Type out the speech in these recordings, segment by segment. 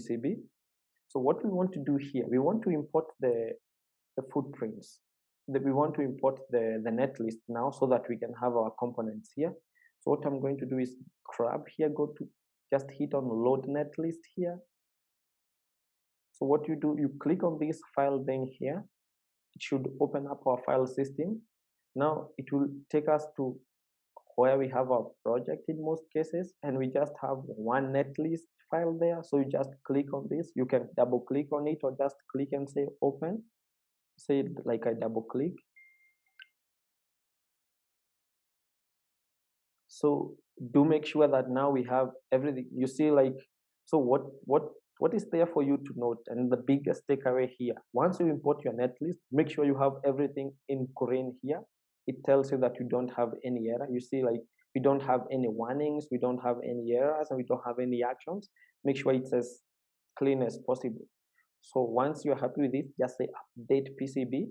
PCB. So what we want to do here, we want to import the footprints. We want to import the netlist now so that we can have our components here. So what I'm going to do is grab here, go to just hit on load netlist here. So what you do, you click on this file thing here. It should open up our file system. Now it will take us to where we have our project in most cases, and we just have one netlist file there. So you just click on this. You can double click on it or just click and say open. Say it like I double click. So do make sure that now we have everything. You see, like, so what is there for you to note? And the biggest takeaway here, once you import your netlist, make sure you have everything in green here. It tells you that you don't have any error. You see, like, we don't have any warnings, we don't have any errors, and we don't have any actions. Make sure it's as clean as possible. So once you're happy with it, just say update PCB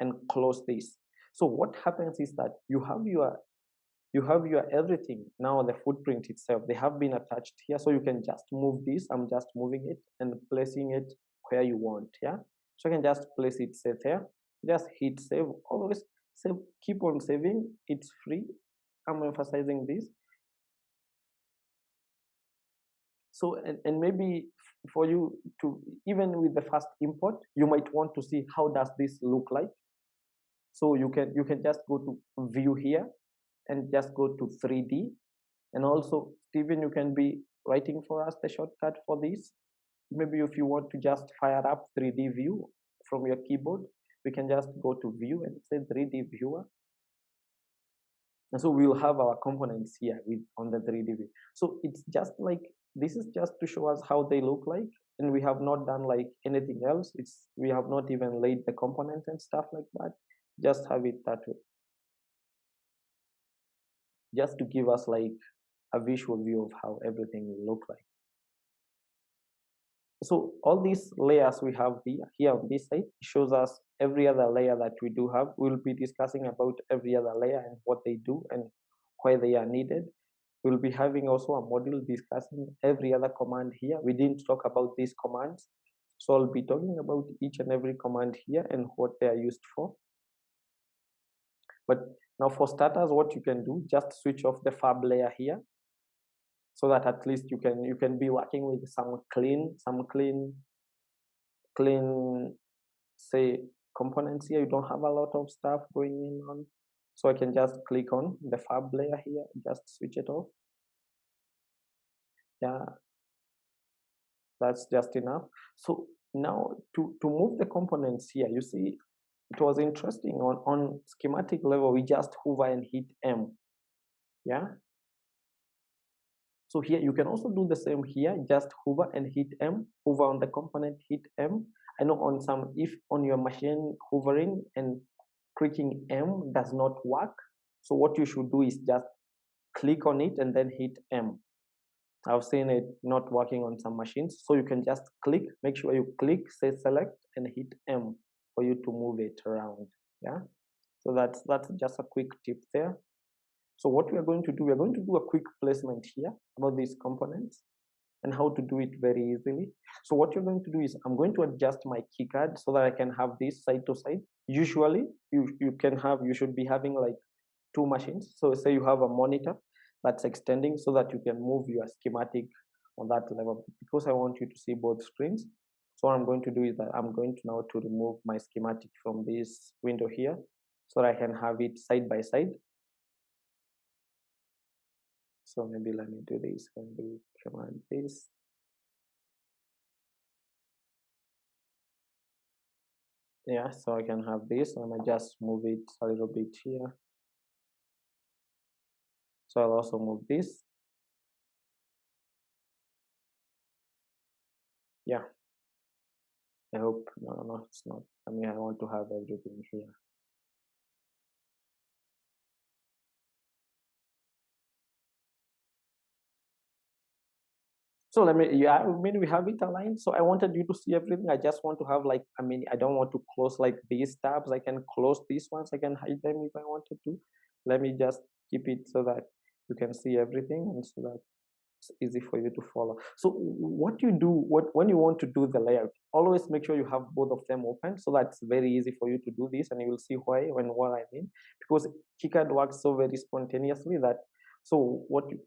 and close this. So what happens is that you have your everything. Now the footprint itself, they have been attached here, so you can just move this. I'm just moving it and placing it where you want. Yeah, so you can just place it, say there, just hit save. Always save, keep on saving, it's free. I'm emphasizing this. So and maybe for you to, even with the first import, you might want to see how does this look like. So you can just go to view here and just go to 3D. And also, Steven, you can be writing for us the shortcut for this. Maybe if you want to just fire up 3D view from your keyboard, we can just go to view and say 3D viewer. And so we'll have our components here on the 3D view. So it's just like, this is just to show us how they look like. And we have not done like anything else. We have not even laid the components and stuff like that. Just have it that way. Just to give us like a visual view of how everything will look like. So all these layers we have here on this side shows us every other layer that we do have. We'll be discussing about every other layer and what they do and why they are needed. We'll be having also a module discussing every other command here. We didn't talk about these commands, so I'll be talking about each and every command here and what they are used for. But now for starters, what you can do, just switch off the fab layer here, so that at least you can be working with some clean say components here. You don't have a lot of stuff going in on. So I can just click on the fab layer here, just switch it off. Yeah, that's just enough. So now to move the components here, you see, it was interesting on schematic level, we just hover and hit M. Yeah. So here you can also do the same here, just hover and hit M, hover on the component, hit M. I know on some, if on your machine hovering and clicking M does not work, so what you should do is just click on it and then hit M. I've seen it not working on some machines, so you can just click, make sure you click, say select and hit M for you to move it around. Yeah, so that's just a quick tip there. So what we are going to do, we are going to do a quick placement here about these components and how to do it very easily. So what you're going to do is, I'm going to adjust my KiCad so that I can have this side to side. Usually you should be having like two machines. So say you have a monitor that's extending so that you can move your schematic on that level. Because I want you to see both screens, so what I'm going to do is that I'm going to now to remove my schematic from this window here so that I can have it side by side. So maybe let me do this and do command this. Yeah, so I can have this. I'm gonna just move it a little bit here. So I'll also move this. Yeah. I hope, no, it's not. I mean, I want to have everything here. So let me, yeah, I mean, we have it aligned. So I wanted you to see everything. I just want to have like, I mean, I don't want to close like these tabs. I can close these ones. I can hide them if I wanted to. Let me just keep it so that you can see everything and so that It's easy for you to follow. So what you do, when you want to do the layout, always make sure you have both of them open, so that's very easy for you to do this, and you will see why when what I mean. Because KiCad works so very spontaneously that, so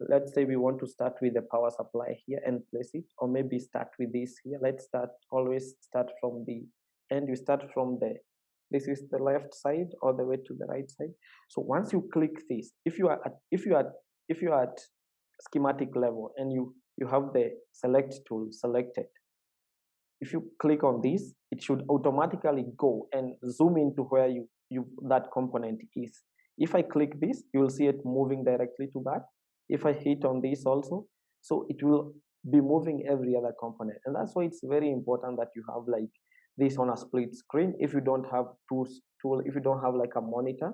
let's say we want to start with the power supply here and place it, or maybe start with this here. Let's always start from the end. You start from this is the left side all the way to the right side. So once you click this, if you are at schematic level and you have the select tool selected, if you click on this, it should automatically go and zoom into where that component is. If I click this, you will see it moving directly to that. If I hit on this also, so it will be moving every other component. And that's why it's very important that you have like this on a split screen. If you don't have if you don't have like a monitor,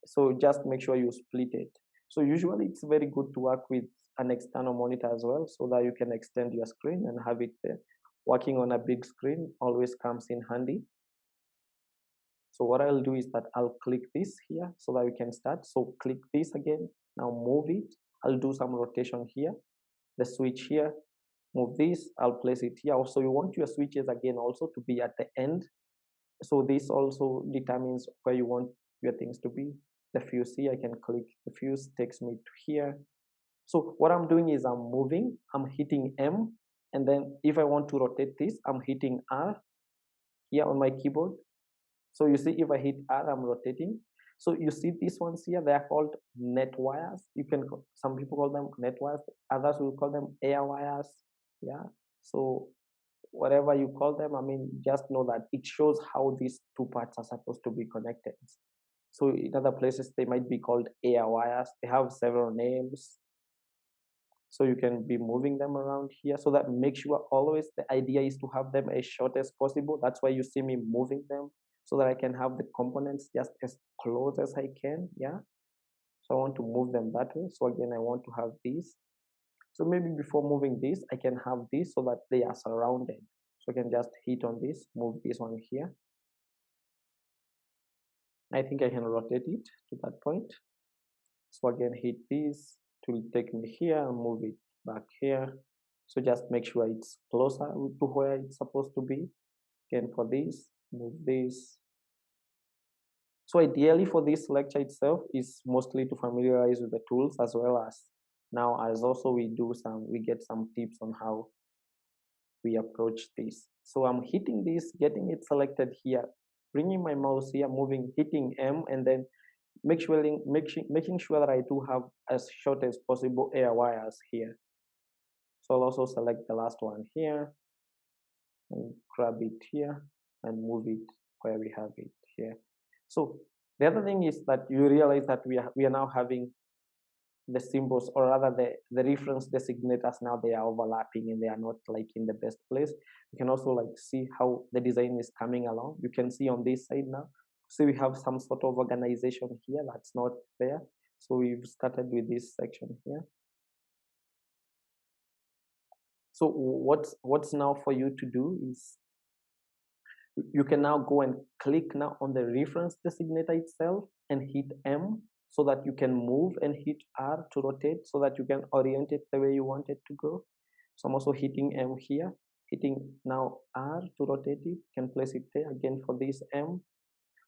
so just make sure you split it. So usually it's very good to work with an external monitor as well, so that you can extend your screen and have it there. Working on a big screen always comes in handy. So what I'll do is that I'll click this here so that we can start. So click this again, now move it. I'll do some rotation here, the switch here, move this, I'll place it here. Also, you want your switches again also to be at the end. So this also determines where you want your things to be. The fuse here, I can click the fuse, takes me to here. So what I'm doing is I'm moving, I'm hitting M, and then if I want to rotate this, I'm hitting R here on my keyboard. So you see, if I hit R, I'm rotating. So you see these ones here, they are called net wires. Some people call them net wires, others will call them air wires. Yeah. So whatever you call them, I mean, just know that it shows how these two parts are supposed to be connected. So in other places, they might be called air wires. They have several names. So you can be moving them around here, so that make sure always the idea is to have them as short as possible. That's why you see me moving them, so that I can have the components just as close as I can. Yeah. So I want to move them that way. So again, I want to have these. So maybe before moving this, I can have this so that they are surrounded. So I can just hit on this, move this one here. I think I can rotate it to that point. So again, hit this, it will take me here and move it back here. So just make sure it's closer to where it's supposed to be. Again, for this, move this. So ideally for this lecture itself is mostly to familiarize with the tools, as well as now as also we get some tips on how we approach this. So I'm hitting this, getting it selected here, bringing my mouse here, moving, hitting M, and then making sure that I do have as short as possible air wires here. So I'll also select the last one here and grab it here and move it where we have it here. So the other thing is that you realize that we are now having the symbols, or rather the reference designators, now they are overlapping and they are not like in the best place. You can also like see how the design is coming along. You can see on this side now, so we have some sort of organization here that's not there. So we've started with this section here. So what's now for you to do is you can now go and click now on the reference designator itself and hit M, so that you can move, and hit R to rotate, so that you can orient it the way you want it to go. So I'm also hitting M here, hitting now R to rotate it, can place it there again for this M.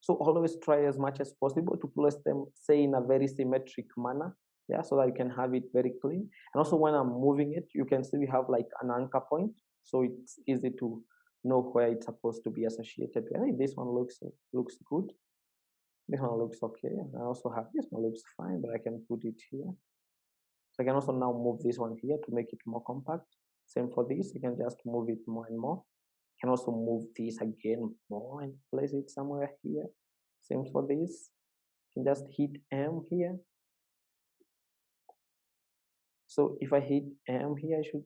So always try as much as possible to place them, say, in a very symmetric manner. Yeah, so that you can have it very clean. And also when I'm moving it, you can see we have like an anchor point, so it's easy to know where it's supposed to be associated. I think this one looks good. This one looks okay. I also have this one looks fine, but I can put it here. So I can also now move this one here to make it more compact. Same for this, you can just move it more and more. You can also move this again more and place it somewhere here. Same for this. You can just hit M here. So if I hit M here, I should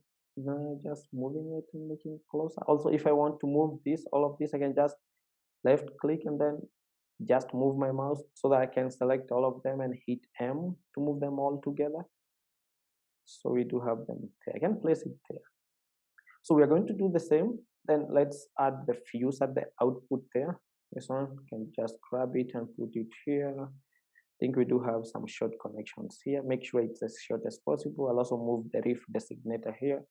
just moving it and making it closer. Also, if I want to move this, all of this, I can just left click and then just move my mouse so that I can select all of them and hit M to move them all together. So we do have them there. I can place it there. So we are going to do the same. Then let's add the fuse at the output there. This one, can just grab it and put it here. think we do have some short connections here. Make sure it's as short as possible. I'll also move the ref designator here.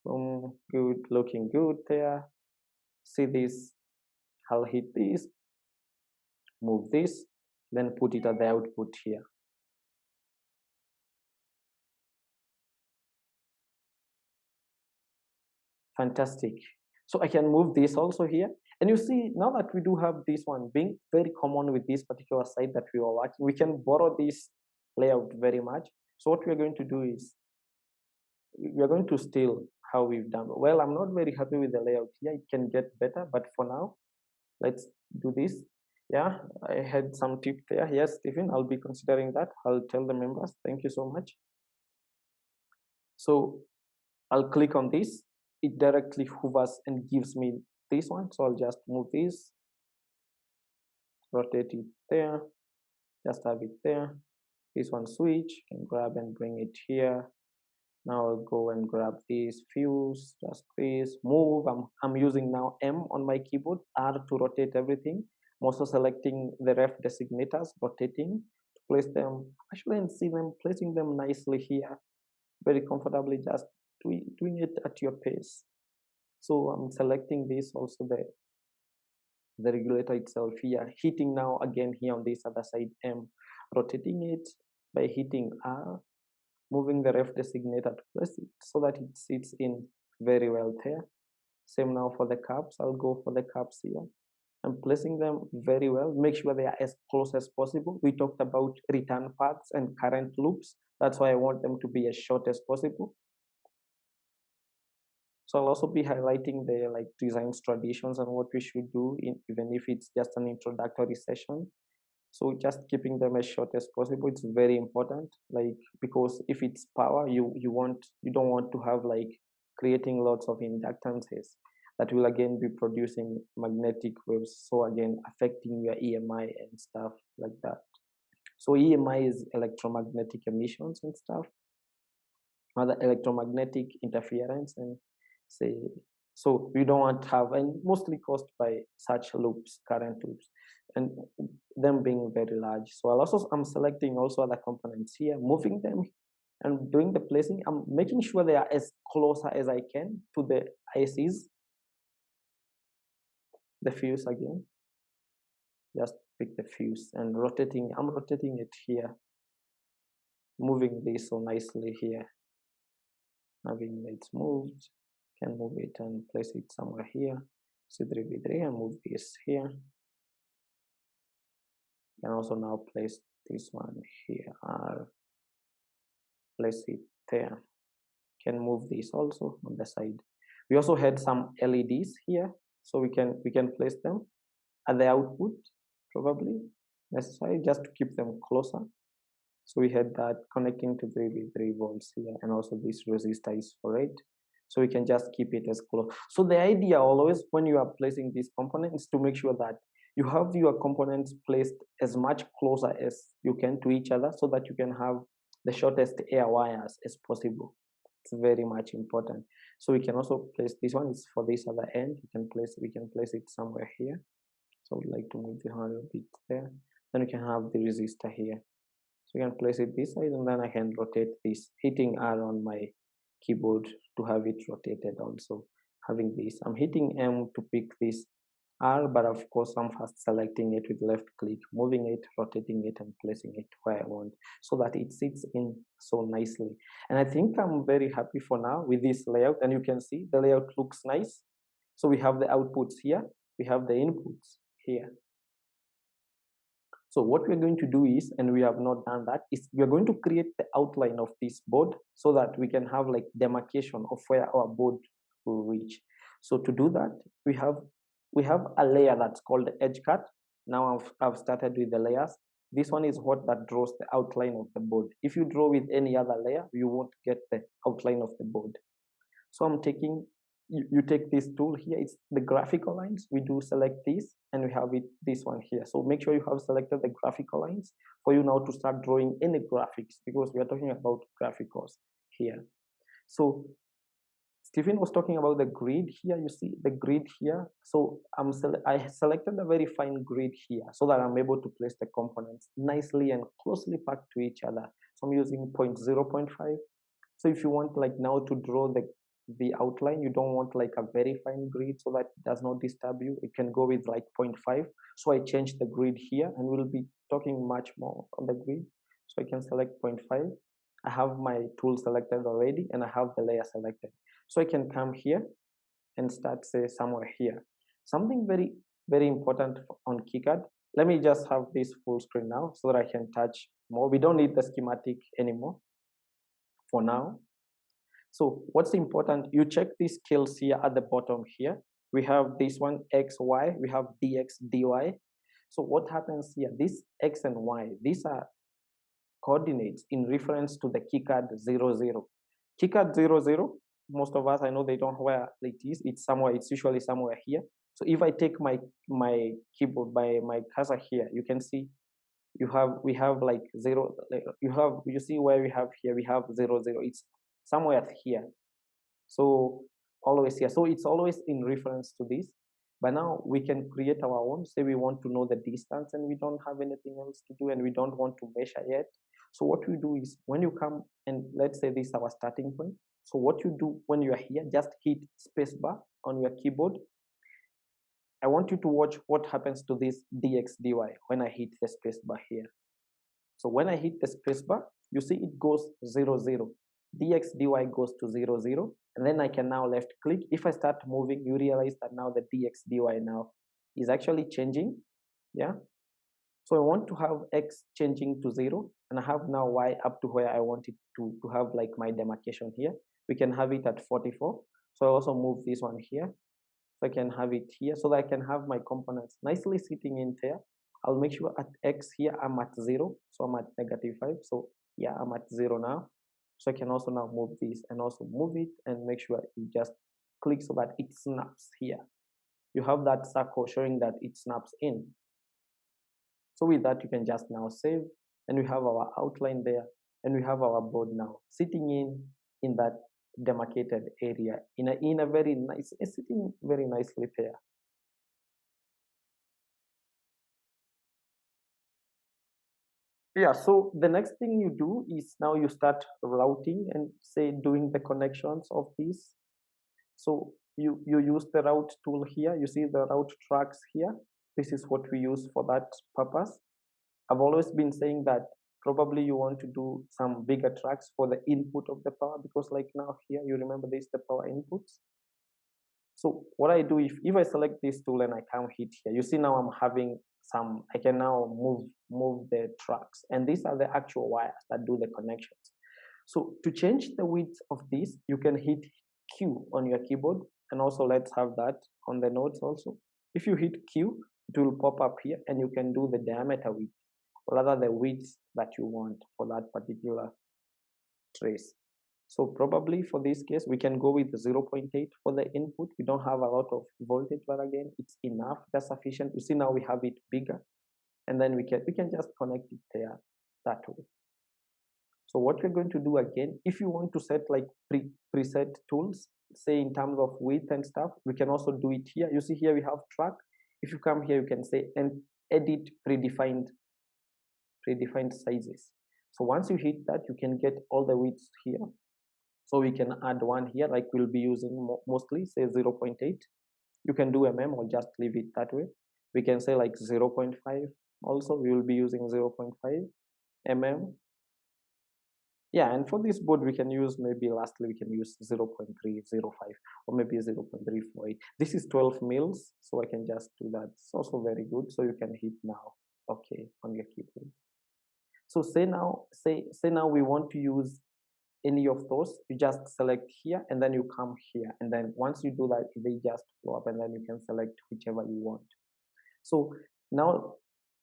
Good, looking good there. See this, I'll hit this, move this, then put it at the output here. Fantastic. So I can move this also here. And you see, now that we do have this one being very common with this particular site that we are working, we can borrow this layout very much. So what we're going to do is, we are going to steal how we've done. Well, I'm not very happy with the layout here. It can get better, but for now, let's do this. Yeah, I had some tip there. Yes, Stephen, I'll be considering that. I'll tell the members. Thank you so much. So I'll click on this. It directly hovers and gives me this one. So I'll just move this, rotate it there, just have it there. This one switch, can grab and bring it here. Now I'll go and grab this fuse, just this, move. I'm using now M on my keyboard, R to rotate everything. I'm also selecting the ref designators, rotating to place them. Actually, and see them placing them nicely here, very comfortably, just doing it at your pace. So I'm selecting this, also the regulator itself here, hitting now again here on this other side M, rotating it by hitting R, moving the ref designator to place it so that it sits in very well there. Same now for the caps. I'll go for the caps here. I'm placing them very well. Make sure they are as close as possible. We talked about return paths and current loops. That's why I want them to be as short as possible. So I'll also be highlighting the design traditions and what we should do, even if it's just an introductory session. So just keeping them as short as possible, it's very important. Because if it's power, you don't want to have creating lots of inductances that will again be producing magnetic waves. So again, affecting your EMI and stuff like that. So EMI is electromagnetic emissions and stuff, other electromagnetic interference and say. So we don't want to have, and mostly caused by such loops, current loops, and them being very large. So I'm selecting also other components here, moving them and doing the placing. I'm making sure they are as closer as I can to the ICs. The fuse again, just pick the fuse and rotating. I'm rotating it here, moving this so nicely here. Having it moved, can move it and place it somewhere here. C3V3 and move this here. Can also now place this one here or place it there. Can move this also on the side. We also had some LEDs here, so we can place them at the output, probably necessary, just to keep them closer. So we had that connecting to 3V3 volts here, and also this resistor is for it. So we can just keep it as close. So the idea always when you are placing these components to make sure that you have your components placed as much closer as you can to each other, so that you can have the shortest air wires as possible. It's very much important. So we can also place this one, is for this other end. We can place it somewhere here. So I would like to move the hand a bit there. Then we can have the resistor here. So you can place it this side, and then I can rotate this, hitting R on my keyboard to have it rotated. Also having this, I'm hitting M to pick this R, but of course I'm first selecting it with left click, moving it, rotating it, and placing it where I want, so that it sits in so nicely. And I think I'm very happy for now with this layout, and you can see the layout looks nice. So we have the outputs here, we have the inputs here. So what we're going to do is, and we have not done that, is we're going to create the outline of this board so that we can have demarcation of where our board will reach. So to do that, we have a layer that's called edge cut. Now I've started with the layers. This one is what that draws the outline of the board. If you draw with any other layer, you won't get the outline of the board. So I'm taking, you take this tool here, it's the graphical lines. We do select this, and we have this one here. So make sure you have selected the graphical lines for you now to start drawing any graphics, because we are talking about graphicals here. So Stephen was talking about the grid here. You see the grid here. So I selected a very fine grid here so that I'm able to place the components nicely and closely packed to each other. So I'm using 0.0.5. So if you want like now to draw the outline, you don't want like a very fine grid so that it does not disturb you. You can go with like 0.5. So I changed the grid here, and we'll be talking much more on the grid. So I can select 0.5. I have my tool selected already, and I have the layer selected. So I can come here and start say somewhere here. Something very, very important on KiCad. Let me just have this full screen now so that I can touch more. We don't need the schematic anymore for now. So what's important, you check these scales here at the bottom here. We have this one, X, Y, we have DX, DY. So what happens here, this X and Y, these are coordinates in reference to the KiCad 00. KiCad 00, most of us, I know they don't know where it is. It's somewhere, it's usually somewhere here. So if I take my keyboard by my cursor here, you can see we have like 0, you see where we have here, we have 00. It's somewhere here. So always here. So it's always in reference to this. But now we can create our own. Say we want to know the distance and we don't have anything else to do and we don't want to measure yet. So what we do is when you come and let's say this is our starting point. So what you do when you are here, just hit spacebar on your keyboard. I want you to watch what happens to this dx dy when I hit the spacebar here. So when I hit the spacebar, you see it goes 0, 0. Dx dy goes to 0, 0. And then I can now left click. If I start moving, you realize that now the dx dy now is actually changing. Yeah. So I want to have x changing to 0, and I have now y up to where I want it to have like my demarcation here. We can have it at 44. So I also move this one here. So I can have it here so that I can have my components nicely sitting in there. I'll make sure at x here I'm at 0. So I'm at -5. So yeah, I'm at 0 now. So I can also now move this and also move it and make sure you just click so that it snaps here. You have that circle showing that it snaps in. So with that, you can just now save, and we have our outline there, and we have our board now sitting in that demarcated area in a very nice, sitting very nicely there. Yeah, so the next thing you do is now you start routing and say doing the connections of these. So you use the route tool here. You see the route tracks here. This is what we use for that purpose. I've always been saying that probably you want to do some bigger tracks for the input of the power, because like now here, you remember this, the power inputs. So what I do, if I select this tool and I come hit here, you see now I'm having some, I can now move the tracks, and these are the actual wires that do the connections. So to change the width of this, you can hit Q on your keyboard, and also let's have that on the nodes also. If you hit Q, it will pop up here, and you can do the diameter width, or rather the width that you want for that particular trace. So probably for this case, we can go with 0.8 for the input. We don't have a lot of voltage, but again, it's enough, that's sufficient. You see now we have it bigger, and then we can just connect it there that way. So what we're going to do again, if you want to set like preset tools, say in terms of width and stuff, we can also do it here. You see here we have track. If you come here, you can say and edit predefined sizes. So once you hit that, you can get all the widths here. So we can add one here, like we'll be using mostly, say 0.8. You can do mm or just leave it that way. We can say like 0.5. Also, we will be using 0.5 mm. Yeah, and for this board, we can use maybe lastly, we can use 0.305 or maybe 0.348. This is 12 mils, so I can just do that. It's also very good. So you can hit now, okay, on your keyboard. So say now we want to use any of those. You just select here, and then you come here, and then once you do that, they just flow up, and then you can select whichever you want. So now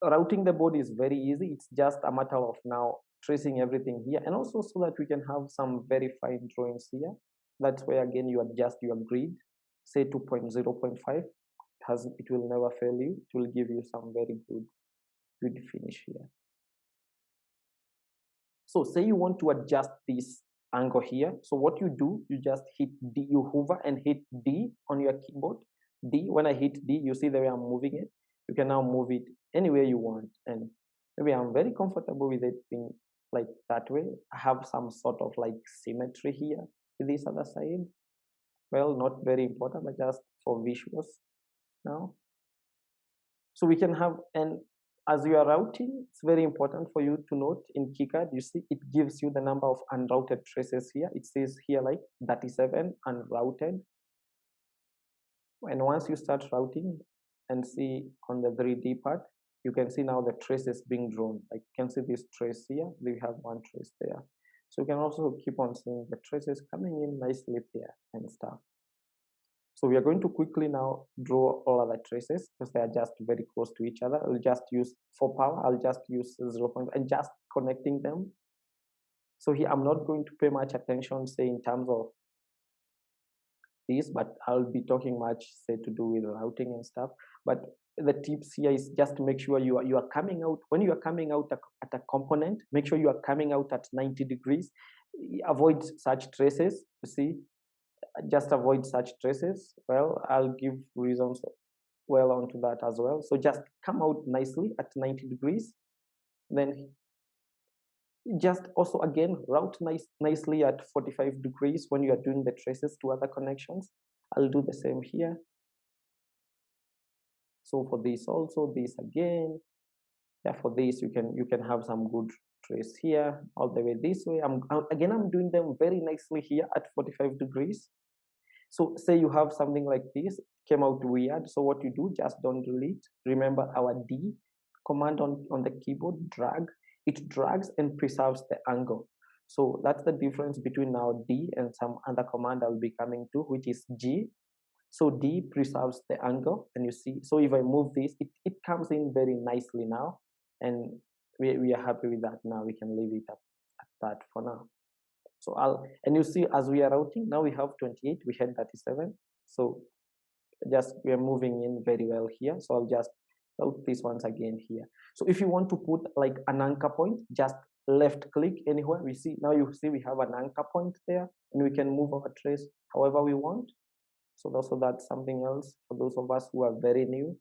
routing the board is very easy. It's just a matter of now tracing everything here, and also so that we can have some very fine drawings here. That's where again you adjust your grid, say 2.0.5. It will never fail you. It will give you some very good finish here. So say you want to adjust this angle here. So what you do, you just hit D, you hover and hit D on your keyboard. D, when I hit D, you see the way I'm moving it. You can now move it anywhere you want. And maybe I'm very comfortable with it being like that way. I have some sort of like symmetry here with this other side. Well, not very important, but just for visuals now. So we can have, and as you are routing, it's very important for you to note in KiCad, you see it gives you the number of unrouted traces here. It says here like 37 unrouted. And once you start routing and see on the 3D part, you can see now the traces being drawn. Like you can see this trace here, we have one trace there. So you can also keep on seeing the traces coming in nicely there and stuff. So we are going to quickly now draw all other traces because they are just very close to each other. I'll just use for power, I'll just use 0. And just connecting them. So here I'm not going to pay much attention, say in terms of this, but I'll be talking much, say, to do with routing and stuff. But the tips here is just to make sure you are coming out, when you are coming out at a component, make sure you are coming out at 90 degrees. Avoid such traces, you see. Just avoid such traces. Well, I'll give reasons well onto that as well. So just come out nicely at 90 degrees. Then just also again route nicely at 45 degrees when you are doing the traces to other connections. I'll do the same here. So for this also, this again. Yeah, for this you can have some good trace here all the way this way. I'm doing them very nicely here at 45 degrees. So say you have something like this, came out weird. So what you do, just don't delete. Remember our D command on the keyboard, drag. It drags and preserves the angle. So that's the difference between now D and some other command I'll be coming to, which is G. So D preserves the angle, and you see, so if I move this, it comes in very nicely now, and we are happy with that now. We can leave it at that for now. So and you see, as we are routing, now we have 28, we had 37. So just we are moving in very well here. So I'll just route this once again here. So if you want to put like an anchor point, just left click anywhere. We see now, you see we have an anchor point there, and we can move our trace however we want. So also that's something else for those of us who are very new.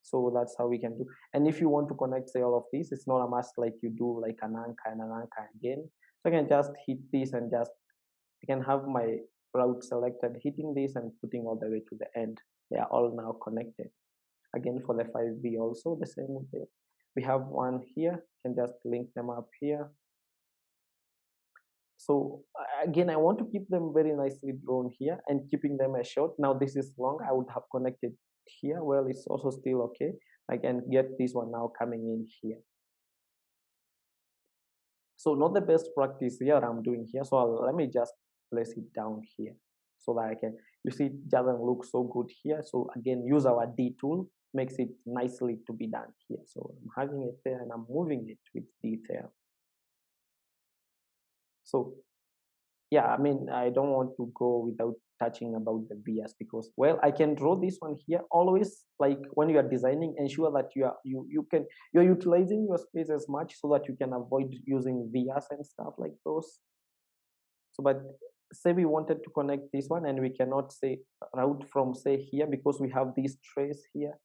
So that's how we can do. And if you want to connect, say, all of these, it's not a must like you do like an anchor and an anchor again. So I can just hit this and just, I can have my route selected, hitting this and putting all the way to the end. They are all now connected. Again, for the 5B also the same way. We have one here, can just link them up here. So again, I want to keep them very nicely drawn here and keeping them as short. Now this is long, I would have connected here. Well, it's also still okay. I can get this one now coming in here. So not the best practice here I'm doing here. So let me just place it down here so that I can, you see, it doesn't look so good here. So again, use our D tool, makes it nicely to be done here. So I'm having it there and I'm moving it with detail. So yeah, I mean, I don't want to go without touching about the vias because, well, I can draw this one here. Always, like when you are designing, ensure that you're utilizing your space as much so that you can avoid using vias and stuff like those. So, but say we wanted to connect this one and we cannot say route from say here because we have this trace here.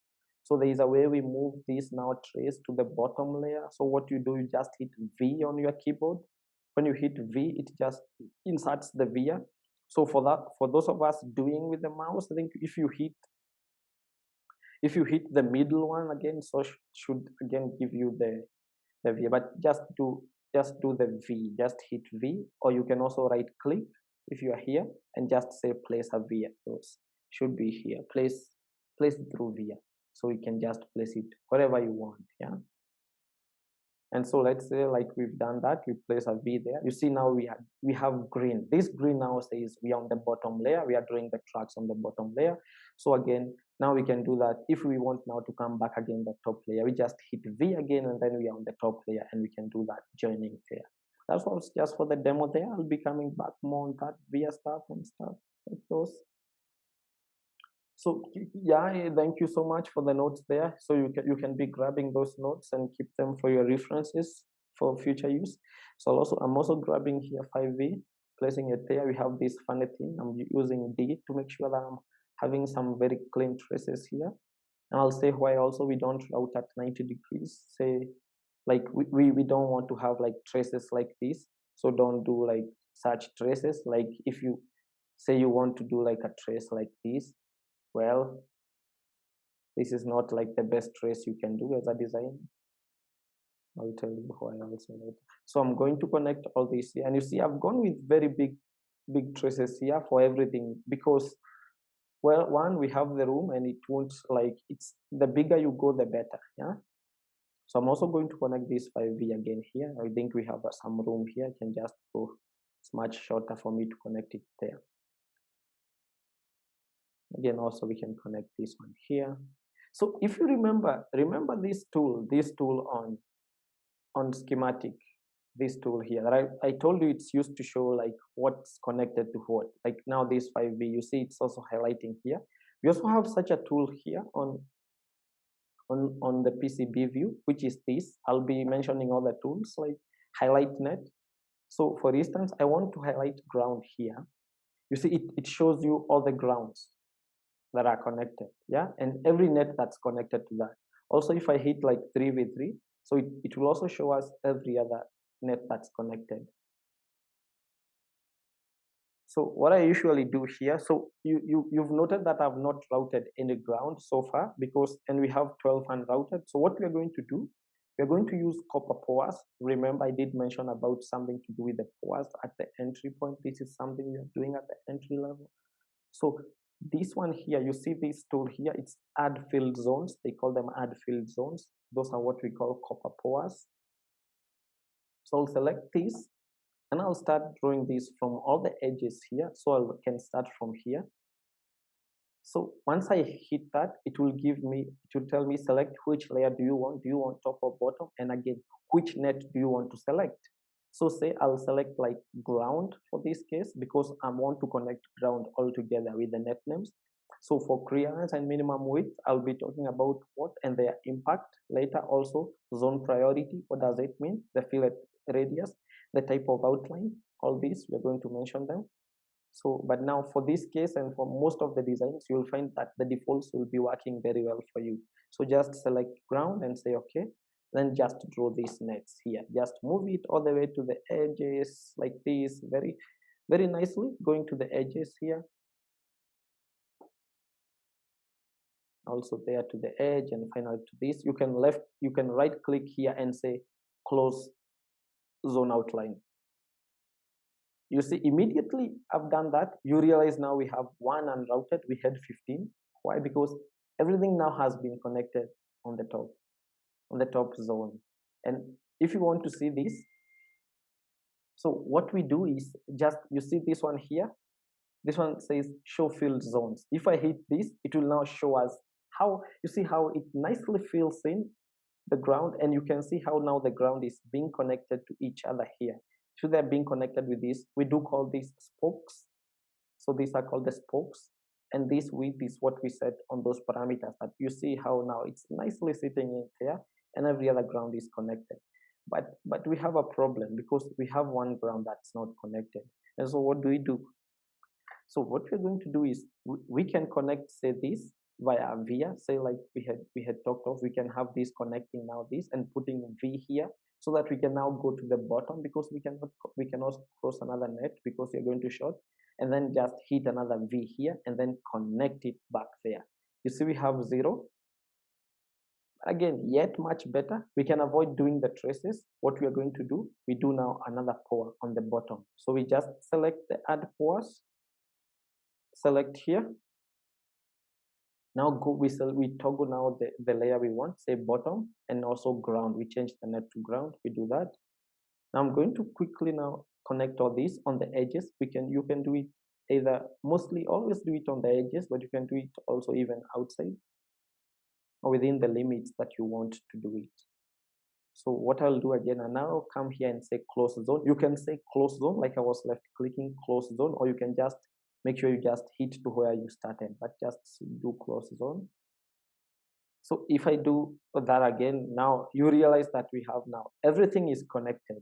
So there is a way we move this now trace to the bottom layer. So what you do, you just hit V on your keyboard. When you hit V, it just inserts the via. So for that, for those of us doing with the mouse, I think if you hit the middle one again, so should again give you the via. But just do the V, just hit V, or you can also right click if you are here and just say place a via. So should be here, place through via. So you can just place it wherever you want, yeah. And so let's say like we've done that, we place a V there. You see now we have green. This green now says we are on the bottom layer. We are drawing the tracks on the bottom layer. So again, now we can do that. If we want now to come back again the top layer, we just hit V again and then we are on the top layer and we can do that joining there. That's what's just for the demo there. I'll be coming back more on that via stuff and stuff like those. So yeah, thank you so much for the notes there. So you can be grabbing those notes and keep them for your references for future use. So I'm also grabbing here 5V. placing it there. We have this funny thing. I'm using D to make sure that I'm having some very clean traces here. And I'll say why also we don't route at 90 degrees. Say like we don't want to have like traces like this. So don't do like such traces. Like if you say you want to do like a trace like this, well, this is not like the best trace you can do as a designer. I'll tell you why also later. So I'm going to connect all these here, and you see I've gone with very big traces here for everything because, well, one, we have the room and it won't like, it's the bigger you go the better. Yeah. So I'm also going to connect this 5V again here. I think we have some room here. I can just go, it's much shorter for me to connect it there. Again, also we can connect this one here. So if you remember this tool on schematic, this tool here that I told you it's used to show like what's connected to what. Like now this 5V, you see it's also highlighting here. We also have such a tool here on the PCB view, which is this. I'll be mentioning all the tools like highlight net. So for instance, I want to highlight ground here. You see it shows you all the grounds that are connected, yeah, and every net that's connected to that. Also, if I hit like 3v3, so it will also show us every other net that's connected. So what I usually do here, so you've noted that I've not routed any ground so far because, and we have 12 unrouted. So what we're going to do, we're going to use copper pores. Remember, I did mention about something to do with the pores at the entry point. This is something we are doing at the entry level. So this one here, you see this tool here, it's add field zones. They call them add field zones. Those are what we call copper pores. So I'll select this and I'll start drawing this from all the edges here. So I can start from here. So once I hit that, it will tell me select which layer do you want top or bottom, and again, which net do you want to select. So say I'll select like ground for this case because I want to connect ground all together with the net names. So for clearance and minimum width, I'll be talking about what and their impact later. Also zone priority, what does it mean? The fillet radius, the type of outline, all these we're going to mention them. So, but now for this case and for most of the designs, you'll find that the defaults will be working very well for you. So just select ground and say okay. Then just draw these nets here. Just move it all the way to the edges like this, very nicely, going to the edges here. Also there to the edge and finally to this. You can right click here and say close zone outline. You see immediately I've done that. You realize now we have one unrouted, we had 15. Why? Because everything now has been connected on the top zone. And if you want to see this, so what we do is just, you see this one here, this one says show field zones. If I hit this, it will now show us how, you see how it nicely fills in the ground, and you can see how now the ground is being connected to each other here. So they're being connected with this. We do call these spokes. So these are called the spokes. And this width is what we set on those parameters. That you see how now it's nicely sitting in there and every other ground is connected. But we have a problem because we have one ground that's not connected. And so what do we do? So what we're going to do is we can connect, say, this via via, say like we had talked of, we can have this connecting now this and putting V here so that we can now go to the bottom because we cannot cross another net because you're going to short, and then just hit another V here and then connect it back there. You see we have 0. Again, yet much better. We can avoid doing the traces. What we are going to do, we do now another pore on the bottom. So we just select the add pores, select here. Now we toggle now the layer we want, say bottom, and also ground. We change the net to ground. We do that. Now I'm going to quickly now connect all these on the edges. You can do it either, mostly always do it on the edges, but you can do it also even outside or within the limits that you want to do it. So what I'll do again, I now come here and say close zone. You can say close zone like I was left clicking close zone, or you can just make sure you just hit to where you started, but just do close zone. So if I do that again, now you realize that we have now everything is connected.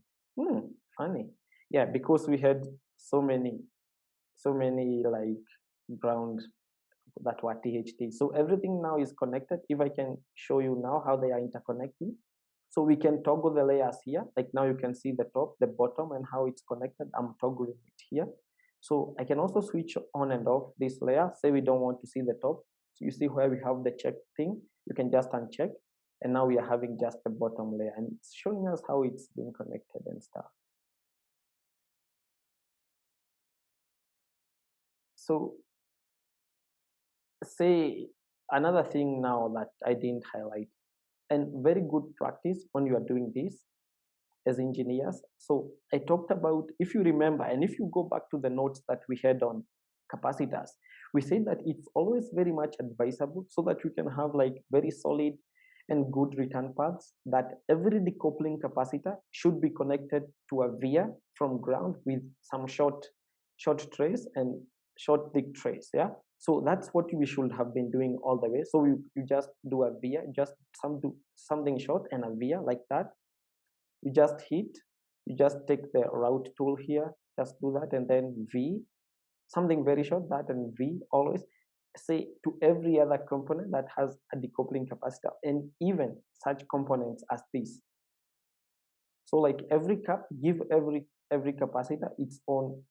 Funny. Yeah, because we had so many like ground that were THT. So everything now is connected. If I can show you now how they are interconnecting. So we can toggle the layers here. Like now you can see the top, the bottom, and how it's connected. I'm toggling it here. So I can also switch on and off this layer. Say we don't want to see the top. So you see where we have the check thing. You can just uncheck. And now we are having just the bottom layer. And it's showing us how it's been connected and stuff. So say another thing now that I didn't highlight, and very good practice when you are doing this as engineers. So I talked about, if you remember, and if you go back to the notes that we had on capacitors, we said that it's always very much advisable so that you can have like very solid and good return paths, that every decoupling capacitor should be connected to a via from ground with some short trace and short thick trace. Yeah, so that's what we should have been doing all the way. So you just do a via, just do something short and a via like that. You just hit, you just take the route tool here, just do that, and then V, something very short, that, and V always. Say to every other component that has a decoupling capacitor, and even such components as this. So like every cap, give every capacitor its own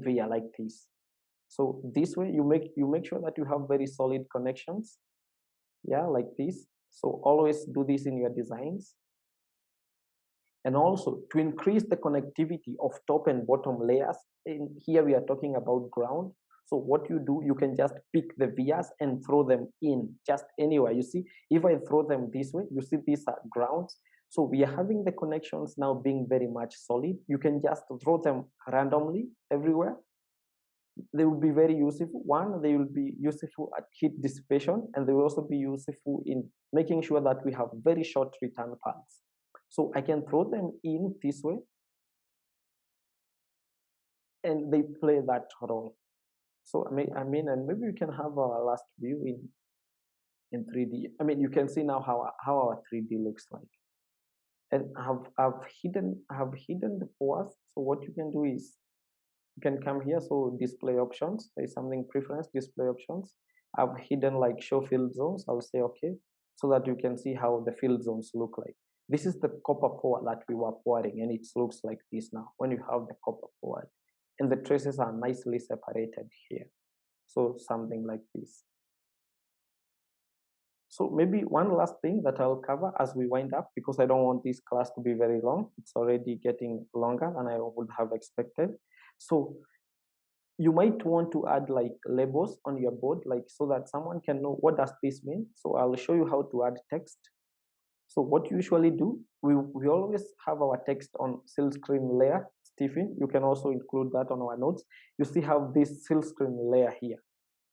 via like this. So this way you make sure that you have very solid connections. Yeah, like this. So always do this in your designs. And also to increase the connectivity of top and bottom layers, in here we are talking about ground. So what you do, you can just pick the vias and throw them in just anywhere. You see, if I throw them this way, you see these are grounds. So we are having the connections now being very much solid. You can just throw them randomly everywhere. They will be very useful. One, they will be useful at heat dissipation, and they will also be useful in making sure that we have very short return paths. So I can throw them in this way, and they play that role. So I mean, and maybe we can have our last view in 3D. I mean, you can see now how our 3D looks like. And I've hidden the pores. So what you can do is you can come here. So display options. There is something preference display options. I've hidden like show field zones. I'll say okay, so that you can see how the field zones look like. This is the copper pore that we were pouring, and it looks like this now when you have the copper pore, and the traces are nicely separated here. So something like this. So maybe one last thing that I'll cover as we wind up, because I don't want this class to be very long. It's already getting longer than I would have expected. So you might want to add like labels on your board, like so that someone can know what does this mean. So I'll show you how to add text. So what you usually do, we always have our text on silk screen layer. Stephen, you can also include that on our notes. You see how this silk screen layer here,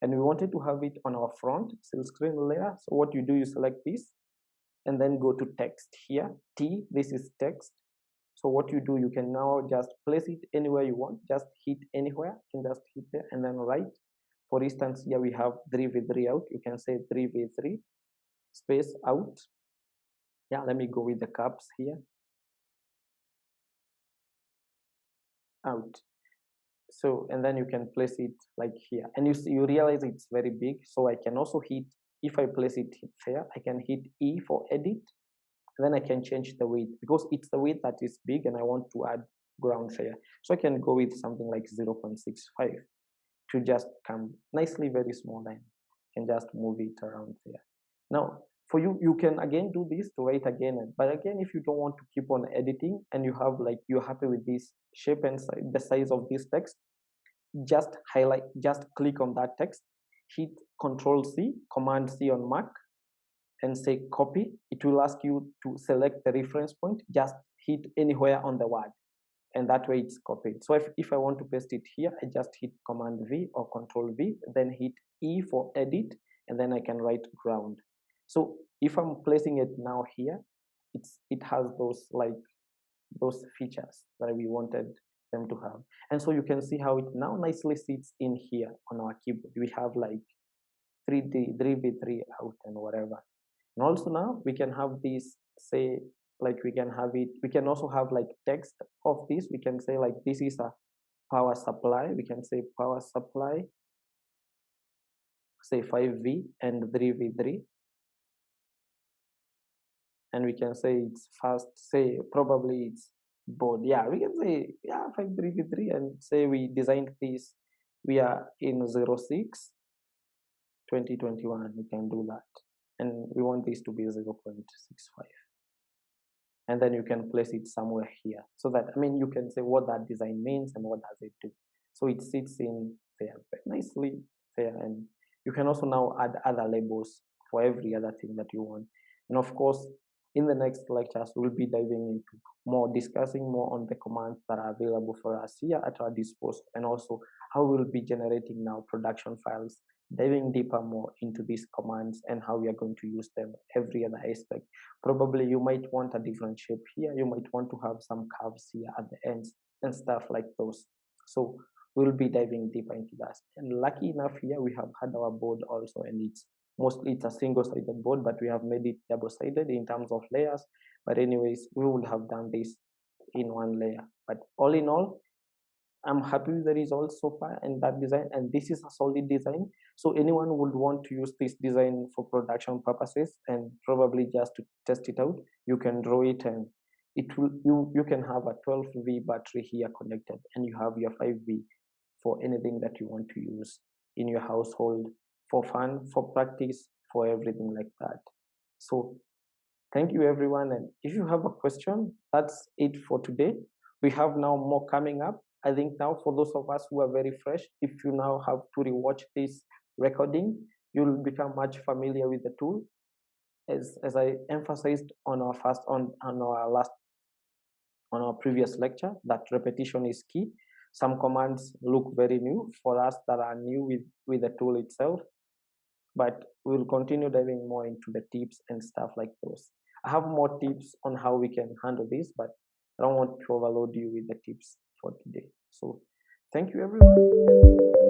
and we wanted to have it on our front silk screen layer. So what you do, you select this and then go to text here. T, this is text. So what you do, you can now just place it anywhere you want. Just hit anywhere, you can just hit there and then write. For instance, here we have 3v3 out. You can say 3v3 space out. Yeah, let me go with the caps here. Out. So, and then you can place it like here, and you realize it's very big. So I can also hit, if I place it here, I can hit E for edit, and then I can change the weight, because it's the weight that is big and I want to add ground here. So I can go with something like 0.65 to just come nicely very small, and can just move it around there. Now for you, you can again do this to write again, but again, if you don't want to keep on editing and you have like, you're happy with this shape and the size of this text, just highlight, just click on that text, hit Control C, Command C on Mac, and say copy. It will ask you to select the reference point, just hit anywhere on the word, and that way it's copied. So if I want to paste it here, I just hit Command V or Control V, then hit E for edit, and then I can write ground. So if I'm placing it now here, it has those features that we wanted them to have. And so you can see how it now nicely sits in here on our keyboard. We have like 3v3 out and whatever. And also now we can have this, say, like we can have it, we can also have like text of this. We can say like this is a power supply. We can say power supply, say 5V and 3V3, and we can say it's fast, say probably it's board. Yeah, we can say yeah 53v3 and say we designed this, we are in 06 2021. We can do that, and we want this to be 0.65, and then you can place it somewhere here, so that I mean you can say what that design means and what does it do. So it sits in there very nicely there, and you can also now add other labels for every other thing that you want. And of course, in the next lectures, we'll be diving into more, discussing more on the commands that are available for us here at our disposal, and also how we'll be generating now production files, diving deeper more into these commands and how we are going to use them every other aspect. Probably you might want a different shape here, you might want to have some curves here at the ends and stuff like those. So we'll be diving deeper into that. And lucky enough here we have had our board also, and it's mostly it's a single-sided board, but we have made it double-sided in terms of layers. But anyways, we would have done this in one layer. But all in all, I'm happy with the results so far and that design, and this is a solid design. So anyone would want to use this design for production purposes and probably just to test it out, you can draw it, and it will you can have a 12V battery here connected, and you have your 5V for anything that you want to use in your household, for fun, for practice, for everything like that. So thank you everyone, and if you have a question, that's it for today. We have now more coming up. I think now for those of us who are very fresh, if you now have to rewatch this recording, you'll become much familiar with the tool. As I emphasized on our previous lecture, that repetition is key. Some commands look very new for us that are new with the tool itself, but we'll continue diving more into the tips and stuff like those. I have more tips on how we can handle this, but I don't want to overload you with the tips for today. So thank you everyone.